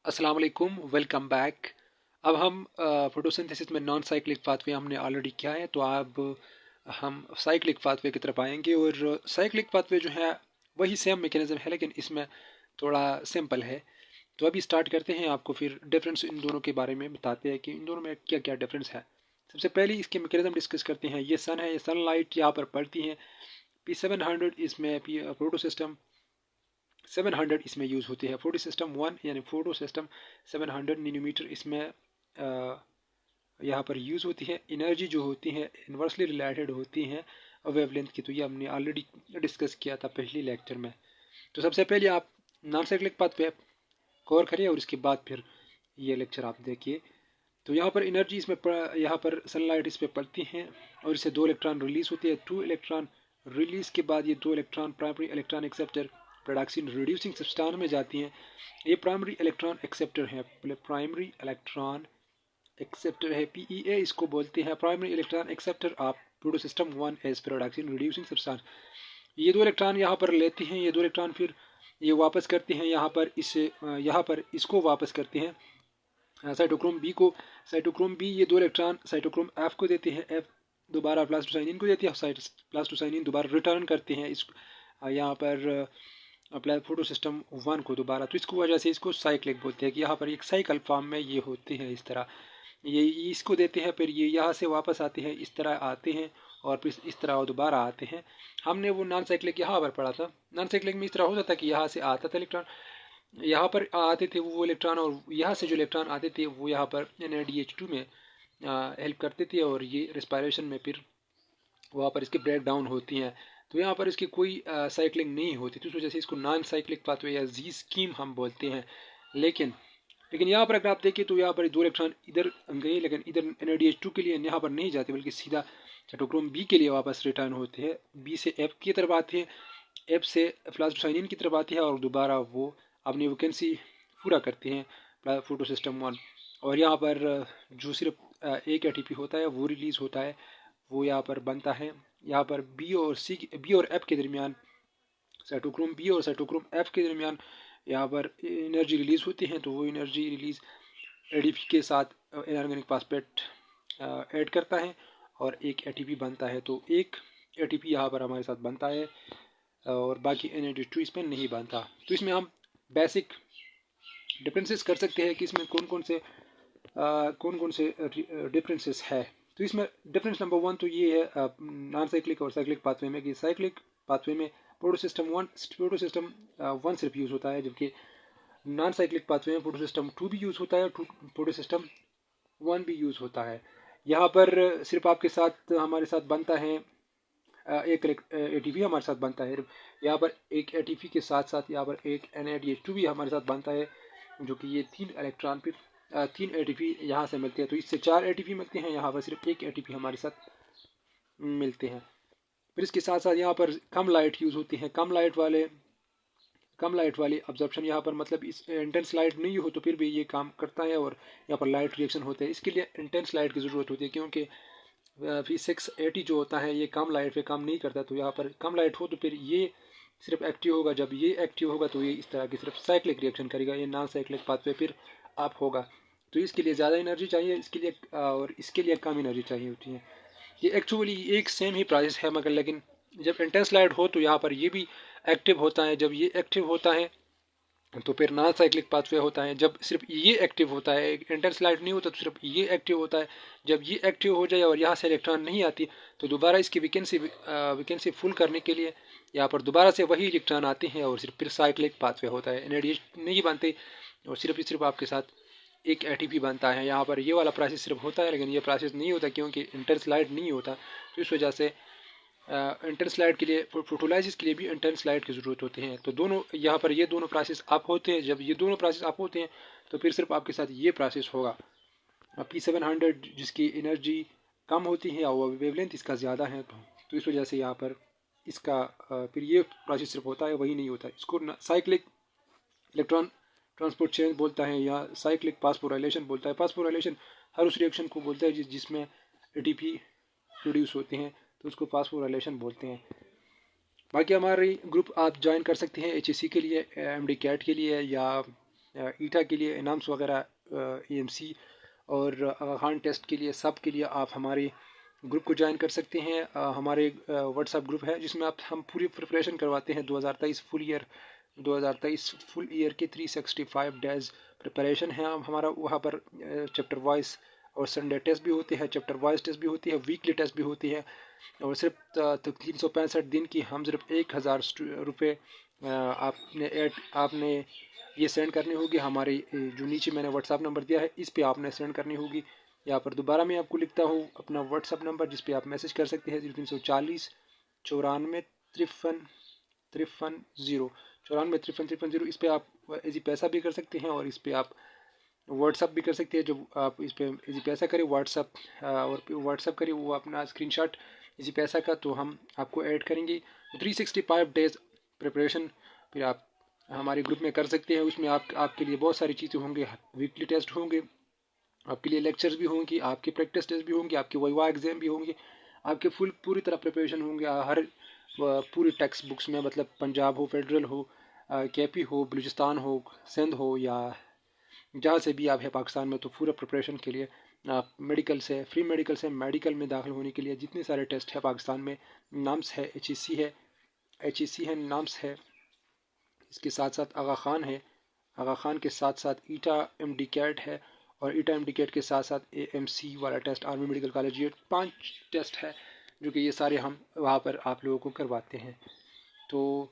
अस्सलाम वालेकुम, welcome back. अब हम फोटोसिंथेसिस में नॉन साइक्लिक पाथवे हमने ऑलरेडी किया है, तो अब हम साइक्लिक पाथवे की तरफ आएंगे। और साइक्लिक पाथवे जो है वही सेम मैकेनिज्म है, लेकिन इसमें थोड़ा सिंपल है। तो अभी स्टार्ट करते हैं, आपको फिर डिफरेंस इन दोनों के बारे में बताते हैं कि इन दोनों में क्या क्या डिफरेंस है। सबसे पहले इसके मैकेनिज्म डिस्कस करते हैं। ये सन है, ये सनलाइट यहाँ पर पड़ती है। P700 इसमें प्रोटो सिस्टम 700 इसमें यूज़ होती है। फोटो सिस्टम 1 यानी फोटो सिस्टम 700 नैनोमीटर इसमें यहाँ पर यूज़ होती है। एनर्जी जो होती है इन्वर्सली रिलेटेड होती हैं वेवलेंथ की, तो ये हमने ऑलरेडी डिस्कस किया था पहले लेक्चर में। तो सबसे पहले आप नॉन साइक्लिक पाथ पे कवर करिए और इसके बाद फिर ये लेक्चर आप देखिए। तो यहाँ पर एनर्जी इसमें यहाँ पर सनलाइट इस पर पड़ती हैं और इससे 2 इलेक्ट्रॉन रिलीज होती है। 2 इलेक्ट्रॉन रिलीज के बाद ये 2 electron primary electron acceptor production reducing substance में जाती हैं। ये प्राइमरी इलेक्ट्रॉन एक्सेप्टर है, प्राइमरी इलेक्ट्रॉन एक्सेप्टर है, PEA इसको बोलते हैं, primary electron acceptor of photosystem 1 as production reducing substance. ये 2 इलेक्ट्रॉन यहाँ पर लेते हैं, ये 2 इलेक्ट्रॉन फिर ये वापस करते हैं यहाँ पर यहाँ पर इसको वापस करते हैं साइटोक्रोम बी को। साइटोक्रोम बी ये 2 इलेक्ट्रॉन साइटोक्रोम एफ को देते हैं, एफ दोबारा प्लास्टोसाइनिन को देती है, प्लास्टोसाइनिन दोबारा रिटर्न करते हैं इस यहाँ पर फोटो सिस्टम 1 को दोबारा। तो इसको वजह से इसको साइक्लिक बोलते हैं कि यहाँ पर एक साइकिल फॉर्म में ये होते हैं इस तरह। ये इसको देते हैं, फिर ये यहाँ से वापस आते हैं, इस तरह आते हैं और फिर इस तरह वो दोबारा आते हैं। हमने वो नॉन साइक्लिक यहाँ पर पढ़ा था। नॉन साइक्लिक में इस तरह होता था कि यहाँ से आता था इलेक्ट्रॉन, यहाँ पर आते थे वो इलेक्ट्रॉन, और यहाँ से जो इलेक्ट्रॉन आते थे वो यहाँ पर NADH2 में हेल्प करते थे, और ये रेस्पायरेशन में फिर वहाँ पर इसकी ब्रेक डाउन होती हैं। तो यहाँ पर इसकी कोई साइक्लिंग नहीं होती, तो इस वजह से इसको नॉन साइक्लिक पाथवे या जी स्कीम हम बोलते हैं। लेकिन लेकिन यहाँ पर अगर आप देखिए तो यहाँ पर 2 इलेक्ट्रॉन इधर गए, लेकिन इधर NADH2 के लिए यहाँ पर नहीं जाते, बल्कि सीधा साइटोक्रोम बी के लिए वापस रिटर्न होते हैं। बी से एफ की तरफ आते हैं, एफ से प्लास्टोसाइनिन की तरफ आती है, और दोबारा वो अपनी वैकेंसी पूरा करते हैं फोटो सिस्टम 1। और यहाँ पर जो सिर्फ एक ATP होता है वो रिलीज़ होता है, वो यहाँ पर बनता है। यहाँ पर बी और एफ के दरमियान, साइटोक्रोम बी और साइटोक्रोम एफ के दरमियान यहाँ पर एनर्जी रिलीज़ होती है। तो वो एनर्जी रिलीज़ ADP के साथ इनऑर्गेनिक फास्फेट ऐड करता है और एक ATP बनता है। तो एक ATP यहाँ पर हमारे साथ बनता है और बाकी NADH2 इसमें नहीं बनता। तो इसमें हम बेसिक डिफरेंसेस कर सकते हैं कि इसमें कौन कौन से डिफरेंसेस है। तो इसमें डिफरेंस नंबर 1 तो ये है नॉन साइक्लिक और साइक्लिक पाथवे में, कि साइक्लिक पाथवे में प्रोटो सिस्टम 1 सिर्फ यूज़ होता है, जबकि नॉन साइक्लिक पाथवे में प्रोटो सिस्टम 2 भी यूज़ होता है और प्रोटो सिस्टम 1 भी यूज़ होता है। यहाँ पर सिर्फ आपके साथ हमारे साथ बनता है एक ATP हमारे साथ बनता है। यहाँ पर एक ATP के साथ साथ यहाँ पर एक NADH2 भी हमारे साथ बनता है, जो कि ये 3 इलेक्ट्रॉन फिर 3 ATP यहाँ से मिलते हैं। तो इससे 4 ATP मिलते हैं, यहाँ पर सिर्फ एक ATP हमारे साथ मिलते हैं। फिर इसके साथ साथ यहाँ पर कम लाइट यूज़ होती है। कम लाइट वाली ऑब्जर्प्शन यहाँ पर, मतलब इस इंटेंस लाइट नहीं हो तो फिर भी ये काम करता है, और यहाँ पर लाइट रिएक्शन होते हैं। इसके लिए इंटेंस लाइट की ज़रूरत होती है, क्योंकि V680 जो होता है ये कम लाइट पे काम नहीं करता। तो यहाँ पर कम लाइट हो तो फिर ये सिर्फ एक्टिव होगा, जब ये एक्टिव होगा तो ये इस तरह की सिर्फ साइक्लिक रिएक्शन करेगा, ये नॉन साइक्लिक पाथवे फिर अप होगा। तो इसके लिए ज़्यादा एनर्जी चाहिए, इसके लिए और इसके लिए कम एनर्जी चाहिए होती है। ये एक्चुअली एक सेम ही प्रोसेस है, मगर लेकिन जब इंटेंस लाइट हो तो यहाँ पर ये भी एक्टिव होता है। जब ये एक्टिव होता है तो फिर नॉन साइक्लिक पाथवे होता है। जब सिर्फ ये एक्टिव होता है, इंटेंस लाइट नहीं होता, तो सिर्फ ये एक्टिव होता है। जब ये एक्टिव हो जाए और यहाँ से इलेक्ट्रॉन नहीं आती, तो दोबारा इसकी वैकेंसी फुल करने के लिए यहाँ पर दोबारा से वही इलेक्ट्रॉन आते हैं, और सिर्फ फिर साइक्लिक पाथवे होता है। NADH नहीं बनते, और सिर्फ आपके साथ एक ATP बनता है। यहाँ पर ये वाला प्रोसेस सिर्फ होता है, लेकिन ये प्रोसेस नहीं होता क्योंकि इंटेंस लाइट नहीं होता। तो इस वजह से इंटेंस लाइट के लिए, फोटोलाइसिस के लिए भी इंटेंस लाइट की ज़रूरत होती है। तो दोनों यहाँ पर ये दोनों प्रोसेस अप होते हैं। जब ये दोनों प्रोसेस अप होते हैं तो फिर सिर्फ आपके साथ ये प्रोसेस होगा। P700 जिसकी एनर्जी कम होती है और वेवलेंथ इसका ज़्यादा है, तो इस वजह से यहाँ पर इसका फिर ये प्रोसेस सिर्फ होता है, वही नहीं होता। इसको साइक्लिक इलेक्ट्रॉन ट्रांसपोर्ट चेंज बोलता है, या साइक्लिक फास्फोराइलेशन बोलता है। फास्फोराइलेशन हर उस रिएक्शन को बोलता है जिसमें ATP प्रोड्यूस होते हैं, तो उसको फास्फोराइलेशन बोलते हैं। बाकी हमारी ग्रुप आप ज्वाइन कर सकते हैं HSC के लिए, MD कैट के लिए, या ईटा के लिए इनाम्स वगैरह, EMC और आगा खान टेस्ट के लिए, सब के लिए आप हमारे ग्रुप को ज्वाइन कर सकते हैं। हमारे व्हाट्सएप ग्रुप है जिसमें हम पूरी प्रिपरेशन करवाते हैं। 2023 फुल ईयर के 365 डेज प्रिपरेशन है हमारा वहाँ पर। चैप्टर वाइज और संडे टेस्ट भी होते हैं, चैप्टर वाइज टेस्ट भी होती है, वीकली टेस्ट भी होती है। और सिर्फ 365 दिन की हम सिर्फ 1000 रुपये आपने ये सेंड करनी होगी। हमारे जो नीचे मैंने व्हाट्सअप नंबर दिया है इस पे आपने सेंड करनी होगी। यहाँ पर दोबारा मैं आपको लिखता हूँ अपना व्हाट्सअप नंबर जिस पे आप मैसेज कर सकते हैं, 0340 94 53 0 इस पे आप इजी पैसा भी कर सकते हैं और इस पे आप व्हाट्सअप भी कर सकते हैं। जब आप इस पे इजी पैसा करें व्हाट्सअप और व्हाट्सअप करें वो अपना स्क्रीनशॉट इसी पैसा का, तो हम आपको ऐड करेंगे। 365 डेज प्रिपरेशन फिर आप हमारे ग्रुप में कर सकते हैं। उसमें आपके लिए बहुत सारी चीज़ें होंगे, वीकली टेस्ट होंगे, आपके लिए लेक्चर्स भी होंगी, आपके प्रैक्टिस टेस्ट भी होंगे, आपके वाइवा एग्जाम भी होंगे, आपके पूरी तरह प्रिपरेशन होंगे। हर पूरी टेक्स्ट बुक्स में, मतलब पंजाब हो, फेडरल हो, KP हो, बलूचिस्तान हो, सिंध हो या जहाँ से भी आप है पाकिस्तान में, तो पूरा प्रिपरेशन के लिए आप मेडिकल से, फ्री मेडिकल से मेडिकल में दाखिल होने के लिए जितने सारे टेस्ट है पाकिस्तान में, नाम्स है, HEC है, नाम्स है, इसके साथ साथ आगा खान है, आगा खान के साथ साथ ईटा MD कैट है, और ईटा MD कैट के साथ साथ AMC वाला टेस्ट, आर्मी मेडिकल कॉलेज, ये 5 टेस्ट है जो कि ये सारे हम वहाँ पर आप लोगों को करवाते हैं। तो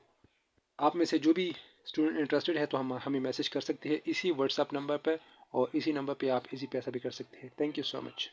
आप में से जो भी स्टूडेंट इंटरेस्टेड है तो हमें मैसेज कर सकते हैं इसी व्हाट्सअप नंबर पर, और इसी नंबर पे आप इसी पैसा भी कर सकते हैं। Thank you so much.